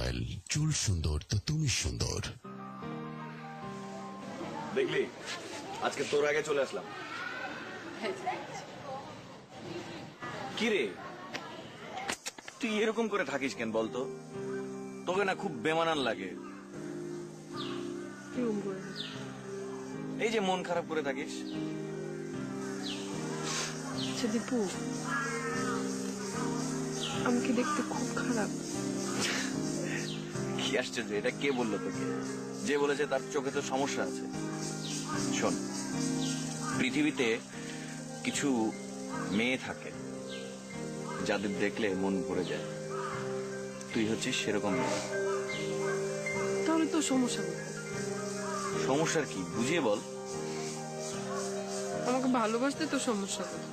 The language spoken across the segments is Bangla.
অয়েল, চুল সুন্দর তো তুমি সুন্দর। দেখলি আজকে তোর আগে চলে আসলাম। কি রে তুই এরকম করে থাকিস কেন বলতো? তোকে না খুব বেমানান লাগে। এই যে মন খারাপ করে থাকিস। দীপু, আমি কি দেখতে খুব খারাপ? কি আশ্চর্য, এটা কে বললো তোকে? যে বলেছে তার চোখে তো সমস্যা আছে। শোন, পৃথিবীতে কিছু মেয়ে থাকে যাদের দেখলে মন ভরে যায়। তুই হচ্ছিস সেরকম মেয়ে। তাহলে তো সমস্যা নেই। সমস্যার কি বুঝিয়ে বল। আমাকে ভালোবাসতে তো সমস্যা নেই।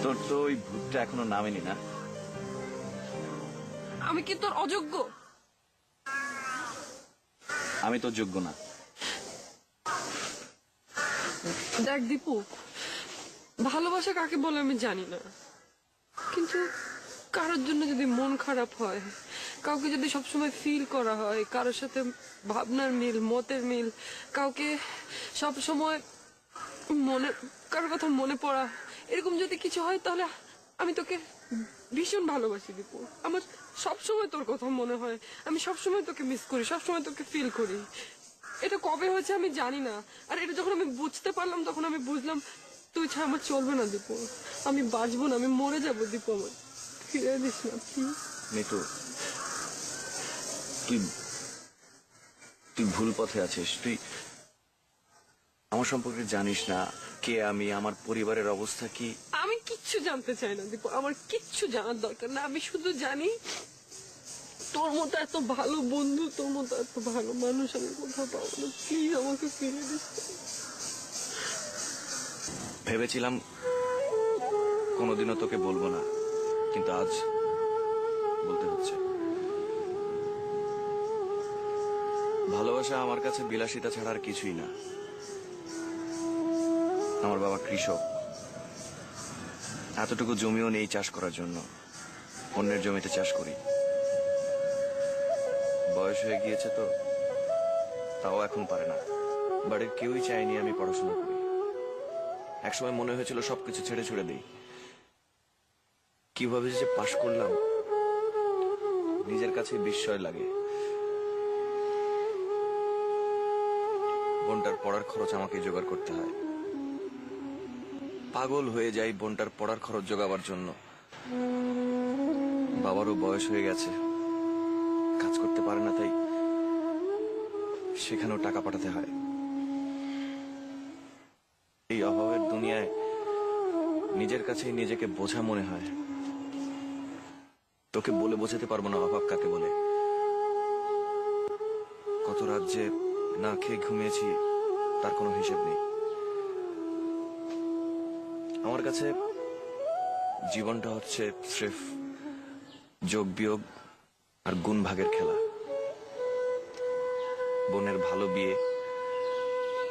তোর তো ওই ভূতটা এখনো নামেনি না? আমি কি তোর অযোগ্য? আমি তোর যোগ্য না। দেখ দীপু, ভালোবাসা কাকে বলে আমি জানি না, কিন্তু কারোর জন্য যদি মন খারাপ হয়, কাউকে যদি সবসময় ফিল করা হয়, কারোর সাথে ভাবনার মিল, মতের মিল, কাউকে সব সময় কারোর কথা মনে পড়া, এরকম যদি কিছু হয়, তাহলে আমি তোকে ভীষণ ভালোবাসি দীপু। আমার সবসময় তোর কথা মনে হয়, আমি সবসময় তোকে মিস করি, সবসময় তোকে ফিল করি। এটা কবে হয়েছে আমি জানি না, আর এটা যখন আমি বুঝতে পারলাম তখন আমি বুঝলাম তুই ছাড়া আমার চলবে না দীপু। আমি বাঁচবো না, আমি মরে যাবো দীপু। আমার ফিরে দিস না প্লিজ। মিতু, তুই ভুল পথে আছিস। তুই আমার সম্পর্কে জানিস না কে আমি, আমার পরিবারের অবস্থা কি। আমি কিচ্ছু জানতে চাই না দীপু, আমার কিচ্ছু জানার দরকার না। আমি শুধু জানি তোর মতো এত ভালো বন্ধু, তোর মতো এত ভালো মানুষ আমি কোথাও পাবো না। প্লিজ আমাকে ফিরে দিস। ভেবেছিলাম কোনোদিনও তোকে বলবো না, কিন্তু আজ বলতে হচ্ছে। ভালোবাসা আমার কাছে বিলাসিতা ছাড়া আর কিছুই না। আমার বাবা কৃষক, এতটুকু জমিও নেই চাষ করার জন্য, অন্যের জমিতে চাষ করি। বয়স হয়ে গিয়েছে তো, তাও এখন পারে না। বাড়ির কেউই চায়নি আমি পড়াশোনা করি। একসময় মনে হয়েছিল সবকিছু ছেড়ে ছুড়ে দিই। কিভাবে যে পাশ করলাম নিজের কাছে বিস্ময় লাগে। বোনটার পড়ার খরচ আমাকে জোগাড় করতে হয়। পাগল হয়ে যাই বোনটার পড়ার খরচ জোগাবার জন্য। বাবারও বয়স হয়ে গেছে, কাজ করতে পারে না, তাই সেখানেও টাকা পাঠাতে হয়। এই অভাবের দুনিয়ায় নিজের কাছেই নিজেকে বোঝা মনে হয়। তোকে বলে বোঝাতে পারবো না অভাব কাকে বলে। কত রাত যে না খেয়ে ঘুমিয়েছি তার কোনো হিসেব নেই। আমার কাছে জীবনটা হচ্ছে স্রেফ যোগ বিয়োগ আর গুণ ভাগের খেলা। বোনের ভালো বিয়ে,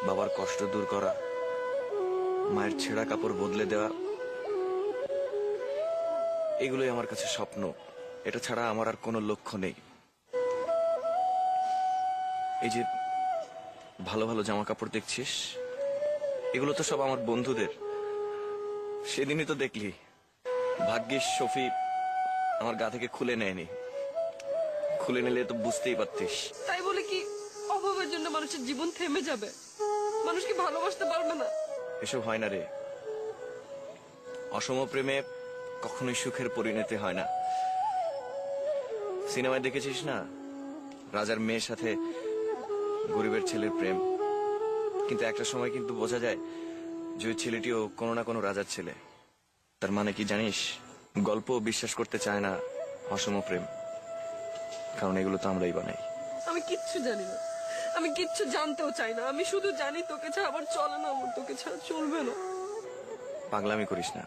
বাবার কষ্ট দূর করা, মায়ের ছেঁড়া কাপড় বদলে দেওয়া, এগুলোই আমার কাছে স্বপ্ন। এটা ছাড়া আমার আর কোনো লক্ষ্য নেই। এই যে ভালো ভালো জামা কাপড় দেখছিস, এগুলো তো সব আমার বন্ধুদের। সেদিনই তো দেখলি, ভাগ্যিস শফি আমার গা থেকে খুলে নেয়নি। খুলে নিলে তো বুঝতেই পারতিস। তাই বলে কি অভাবের জন্য মানুষের জীবন থেমে যাবে? মানুষ কি ভালোবাসতে পারবে না? এসব হয় না রে। অসম প্রেমে কখনোই সুখের পরিণতি হয় না। সিনেমায় দেখেছিস না, রাজার মেয়ের সাথে গরিবের ছেলের প্রেম, কিন্তু একটা সময় কিন্তু বোঝা যায় যে ওই ছেলেটিও কোনো না কোনো রাজার ছেলে। তার মানে কি জানিস? গল্প বিশ্বাস করতে চায় না অসম প্রেম, কারণ এগুলো তো আমরাই বানাই। আমি কিচ্ছু জানি না, আমি কিচ্ছু জানতেও চাই না। আমি শুধু জানি তোকে ছাড়া আমার চলে না, আমার তোকে ছাড়া চলবে না। পাগলামি করিস না,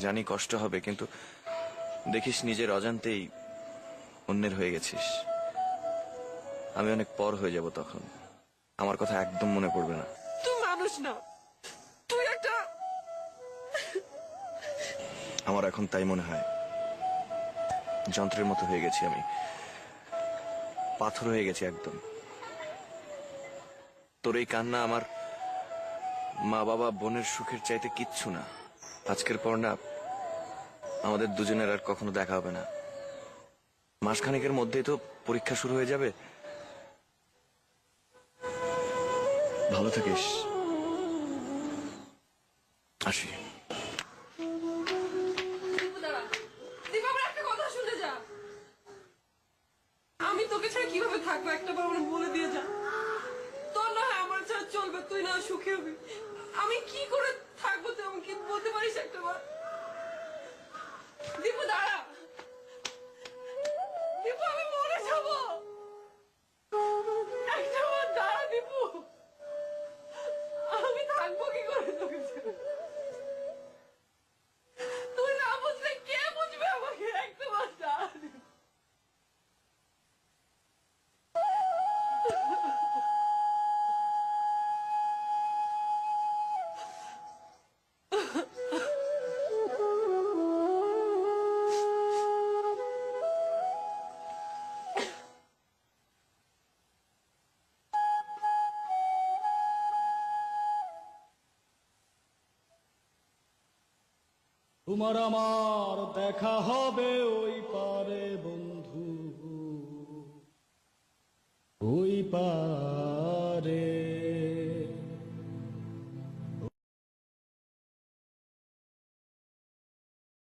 জানি কষ্ট হবে, কিন্তু দেখিস নিজের অজান্তেই অন্যের হয়ে গেছিস। আমি অনেক পর হয়ে যাব, তখন আমার কথা একদম মনে পড়বে না। তুই মানুষ না, তুই একটা আমার এখন তাই মনে হয়। যন্ত্রের মতো হয়ে গেছি আমি, পাথর হয়ে গেছি একদম। তোর এই কান্না আমার মা বাবা বোনের সুখের চাইতে কিচ্ছু না। আজকের পর না আমাদের দুজনের আর কখনো দেখা হবে না। মাসখানেকের মধ্যেই তো পরীক্ষা শুরু হয়ে যাবে। ভালো থাকিস। আসি। একটা কথা শুনে যা। আমি তোকে ছাড়া কিভাবে থাকবো একটা বার আমার বলে দিয়ে যা। তোর না হয় আমার ছাড়া চলবে, তুই না সুখী হবি। আমি কি করে থাকবো তুই আমাকে বলতে পারিস একটা বার? দীপু দাঁড়া, দীপু আমি মরে যাবো। একটা বার দাঁড়া দীপু, আমি থাকবো কি করে তোকে ছেড়ে? তুই না বুঝলে কে বুঝবে আমাকে? একটা বার দাঁড়া দীপু। তোমার আমার দেখা হবে ওই পারে বন্ধু, ওই পারে।